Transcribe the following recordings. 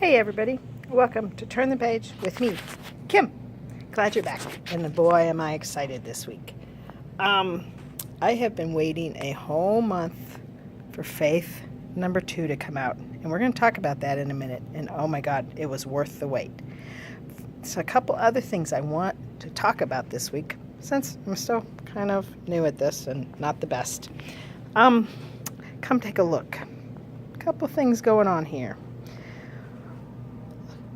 Hey everybody, welcome to Turn the Page with me, Kim. Glad you're back, and boy am I excited this week. I have been waiting a whole month for Faith #2 to come out, and we're going to talk about that in a minute, and oh my god, it was worth the wait. So a couple other things I want to talk about this week, since I'm still kind of new at this and not the best. Come take a look. A couple things going on here.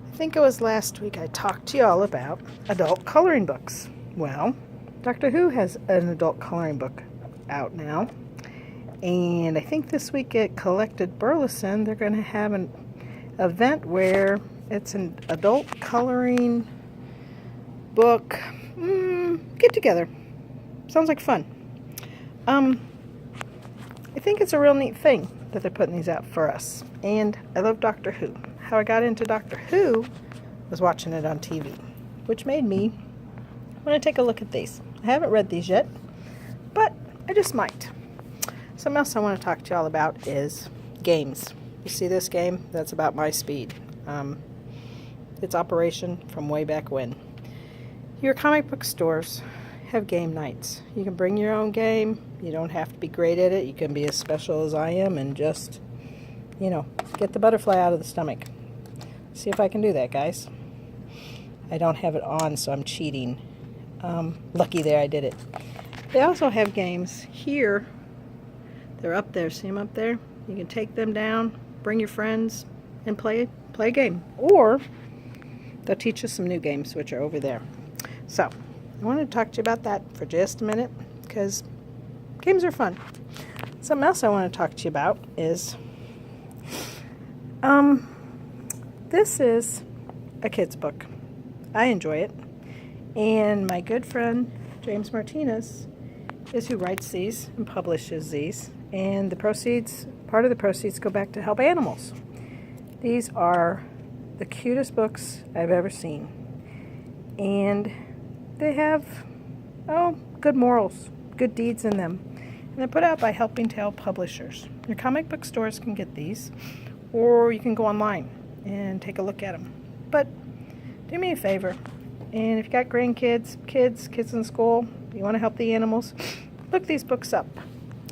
I think it was last week I talked to you all about adult coloring books. Well, Doctor Who has an adult coloring book out now, and I think this week at Collected Burleson they're going to have an event where it's an adult coloring book get together. Sounds like fun. I think it's a real neat thing that they're putting these out for us, and I love Doctor Who. How I got into Doctor Who was watching it on TV, which made me want to take a look at these. I haven't read these yet, but I just might. Something else I want to talk to y'all about is games. You see this game? That's about my speed. It's Operation from way back when. Your comic book stores have game nights. You can bring your own game. You don't have to be great at it. You can be as special as I am and just, get the butterfly out of the stomach. See if I can do that, guys. I don't have it on, so I'm cheating. Lucky there, I did it. They also have games here. They're up there. See them up there? You can take them down, bring your friends, and play a game. Or they'll teach us some new games, which are over there. So I wanted to talk to you about that for just a minute, because games are fun. Something else I want to talk to you about is this is a kid's book. I enjoy it. And my good friend, James Martinez, is who writes these and publishes these. And part of the proceeds go back to help animals. These are the cutest books I've ever seen. And they have, good morals, good deeds in them. And they're put out by Helping Tale Publishers. Your comic book stores can get these, or you can go online and take a look at them. But do me a favor, and if you got grandkids, kids in school, you want to help the animals, look these books up.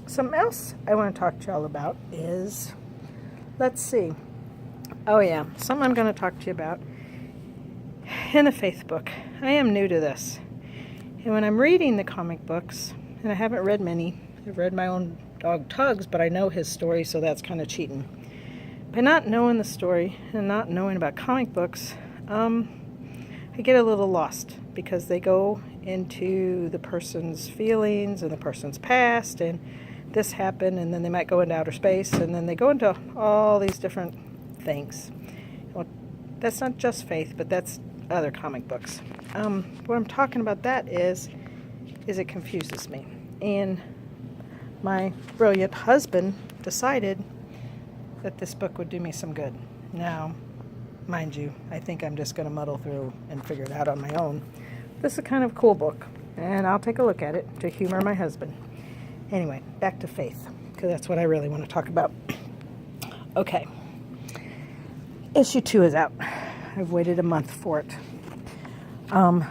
Something else I want to talk to y'all about is, let's see. Oh yeah, something I'm going to talk to you about in the Faith book. I am new to this. And when I'm reading the comic books, and I haven't read many, I've read my own dog Tugs, but I know his story, so that's kind of cheating. By not knowing the story and not knowing about comic books, I get a little lost because they go into the person's feelings and the person's past, and this happened, and then they might go into outer space, and then they go into all these different things. Well, that's not just Faith, but that's other comic books. What I'm talking about that is it confuses me. And my brilliant husband decided that this book would do me some good. Now, mind you, I think I'm just going to muddle through and figure it out on my own. This is a kind of cool book, and I'll take a look at it to humor my husband. Anyway, back to Faith, because that's what I really want to talk about. Okay. Issue 2 is out. I've waited a month for it. I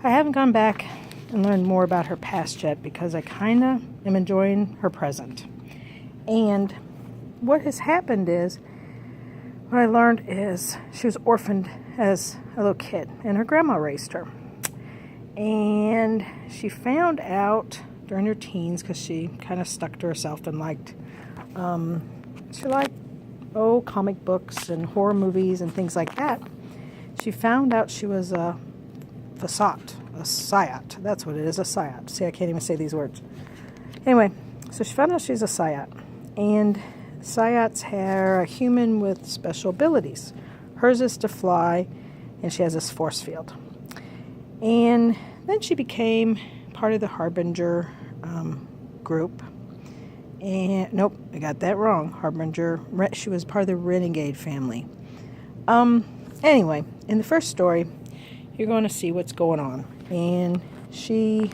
haven't gone back and learned more about her past yet because I kind of am enjoying her present. And what has happened is, what I learned is she was orphaned as a little kid, and her grandma raised her. And she found out during her teens, because she kind of stuck to herself and liked comic books and horror movies and things like that. She found out she was a Sayat. That's what it is, a Sayat. See, I can't even say these words. Anyway, so she found out she's a Sayat. And Sayats are a human with special abilities. Hers is to fly, and she has this force field. And then she became part of the Harbinger group. And nope, I got that wrong. Harbinger. She was part of the Renegade family. Anyway, in the first story, you're going to see what's going on. And she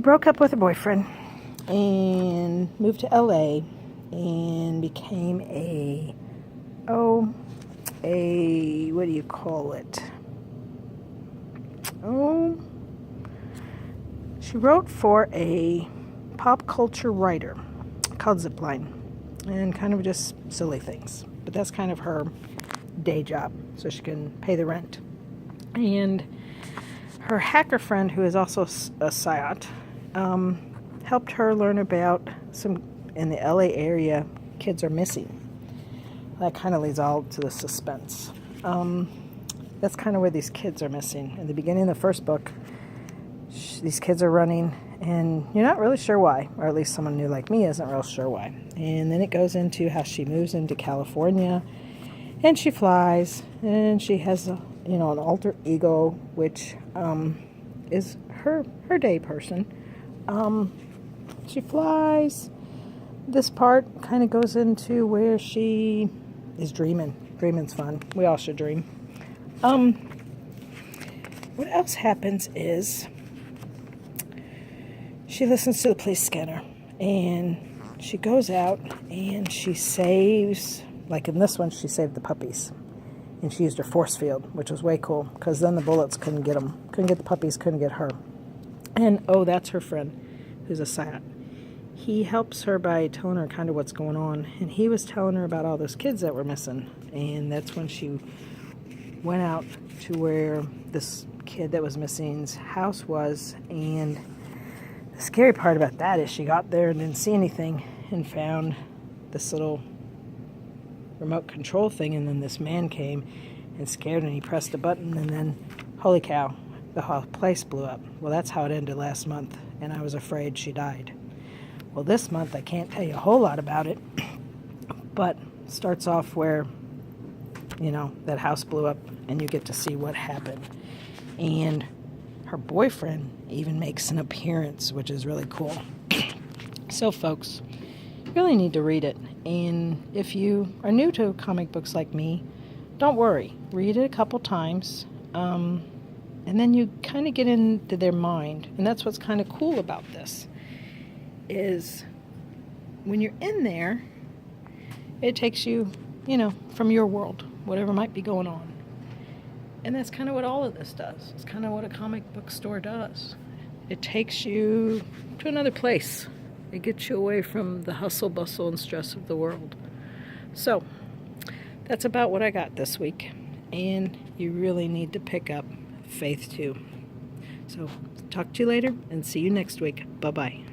broke up with her boyfriend and moved to LA and became a what do you call it? Oh, she wrote for a pop culture writer called Zipline, and kind of just silly things. But that's kind of her day job, so she can pay the rent. And her hacker friend, who is also a SIOT, helped her learn about some, in the LA area, kids are missing. That kind of leads all to the suspense. That's kind of where these kids are missing. In the beginning of the first book, these kids are running, and you're not really sure why, or at least someone new like me isn't real sure why. And then it goes into how she moves into California, and she flies, and she has an alter ego, which is her day person. She flies. This part kind of goes into where she is dreaming. Dreaming's fun. We all should dream. What else happens is she listens to the police scanner, and she goes out and she saves, like in this one, she saved the puppies. And she used her force field, which was way cool, because then the bullets couldn't get them. Couldn't get the puppies, couldn't get her. And, that's her friend, who's a SIOT. He helps her by telling her kind of what's going on. And he was telling her about all those kids that were missing. And that's when she went out to where this kid that was missing's house was. And the scary part about that is she got there and didn't see anything and found this little remote control thing, and then this man came and scared her, and he pressed a button, and then, holy cow, the whole place blew up. Well, that's how it ended last month, and I was afraid she died. Well, this month I can't tell you a whole lot about it, but starts off where, that house blew up, and you get to see what happened. And her boyfriend even makes an appearance, which is really cool. So, folks, you really need to read it. And if you are new to comic books like me, don't worry. Read it a couple times, and then you kind of get into their mind. And that's what's kind of cool about this, is when you're in there, it takes you, from your world, whatever might be going on. And that's kind of what all of this does. It's kind of what a comic book store does. It takes you to another place. It gets you away from the hustle, bustle, and stress of the world. So, that's about what I got this week. And you really need to pick up Faith too. So, talk to you later and see you next week. Bye-bye.